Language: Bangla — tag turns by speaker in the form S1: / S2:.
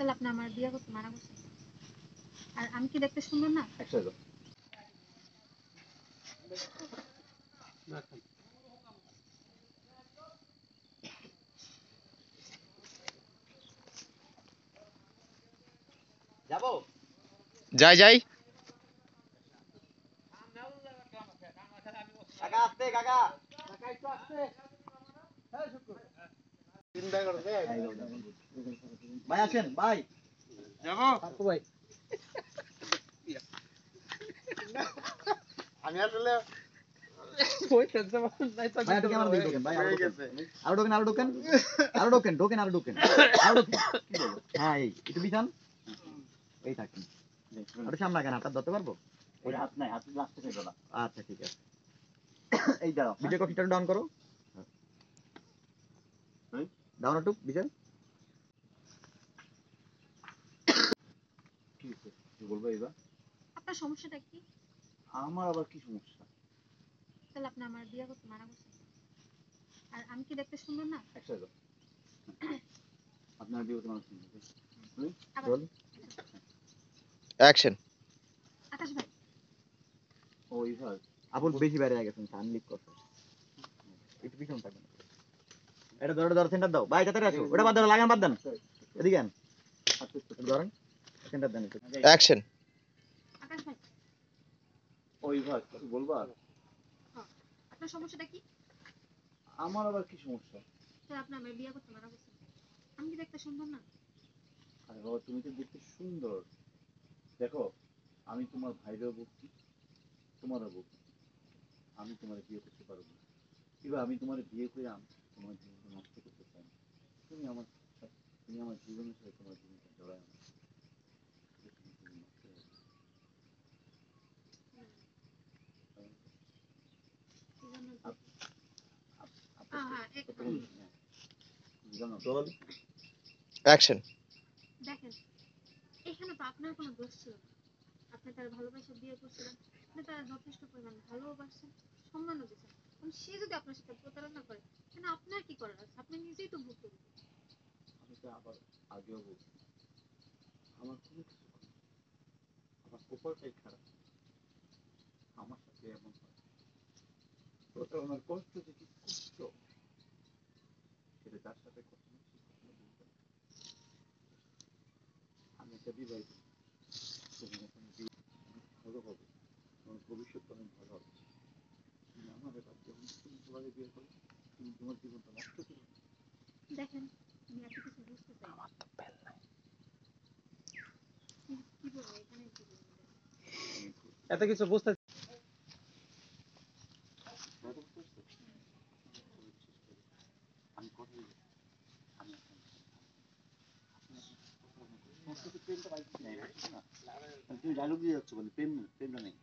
S1: তাহলে আপনি আমার বিয়ে করতে মানা করছেন। আর আমি কি দেখতে সুন্দর না?
S2: যাবো
S3: যাই যাই।
S2: কাকা আসতে কাকা কাকা একটু আসতে ভাই আছেন ভাই
S4: যাবো
S2: ভাই
S4: আমি আসলে
S2: ভাই একটু ক্যামেরা দিয়ে ঢোকেন ভাই আরো ঢোকেন আরো ঢোকেন আরো ঢোকেন ঢোকেন আরো ঢোকেন আরো ঢোকেন হ্যাঁ এই একটু বিছান এই থাকেন একটু সামনে রাখেন হাতটা ধরতে পারবো ওই হাত নাই হাত লাস্টে থেকে ধরা আচ্ছা ঠিক আছে এই দাও ভিডিও কপিটা ডাউন করো ডাউন একটু বিছান কি বলবো এবার
S1: আপনার সমস্যাটা কি?
S2: আমার আবার কি সমস্যা
S1: তাহলে আপনি আমার বিয়ে করতে মানা করছেন। আর আমি কি দেখতে সুন্দর না?
S2: একসাথে আপনার বিয়ে তোমার
S1: আবার
S2: বল
S3: অ্যাকশন।
S1: আকাশ ভাই,
S2: ওই ভাই আপন বেশি বাইরে হয়ে গেছেন আনলিক করতে একটু পিছন থাকবেন এটা ধরো ধরো সেন্টার দাও ভাই তাড়াতাড়ি আসো ওটা বাদ দাও লাগান বাদ দেন এদিকে আন ধরেন সেন্টার দেন
S3: অ্যাকশন।
S1: আকাশ ভাই,
S2: ওই ভাই বলবা
S1: হ্যাঁ, আপনার সমস্যাটা কি?
S2: আমার আবার কি সমস্যা
S1: তাহলে আপনি আমার বিয়ে করতে মানা করছেন। আমি কি দেখতে সুন্দর না?
S2: আরে বাবা তুমি তো দেখতে সুন্দর দেখো আমি তোমার ভাইরেও বলছি তোমারও বলছি আমি তোমার বিয়ে করতে পারবো না কিংবা আমি তোমার বিয়ে করে তোমার জীবনটা নষ্ট করতে চাই না তুমি আমার তুমি আমার জীবনের সাথে তোমার জীবনটা জড়ায় না
S3: অ্যাকশন।
S1: দেখেন, এখানে তো আপনার কোনো দোষ ছিল না। আপনি তার ভালোবাসা বিয়ে করছিলেন, আপনি তার যথেষ্ট পরিমাণ ভালোবাসেন, সম্মানও দিচ্ছেন। সে যদি আপনার সাথে প্রতারণা করে, তাহলে আপনার কি করার আছে? আপনি নিজেই তো ভুক্তভোগী।
S2: আমি তো আবার আগেও বলছি আমার কোনো কিছু আমার কপালটাই খারাপ আমার সাথে এমন হয় প্রতারণার কষ্ট যে কি কষ্ট সেটা তার সাথে কখনো বলতে না আমি একটা বিবাহিত তুমি এখন ভালো হবে তোমার ভবিষ্যৎ অনেক ভালো হবে তুমি আমার এবার যখন তুমি তোমাকে বিয়ে করো তুমি তোমার জীবনটা নষ্ট করো
S1: দেখেন, আমি এত কিছু বুঝতে চাই না। কি বলবো এখানে কি বলবো?
S4: এত কিছু বুঝতে
S2: আমি কথা বলি আমি প্রেমটা পাইছি না তুমি ডায়লগ দিয়ে যাচ্ছ বলে প্রেমটা নেই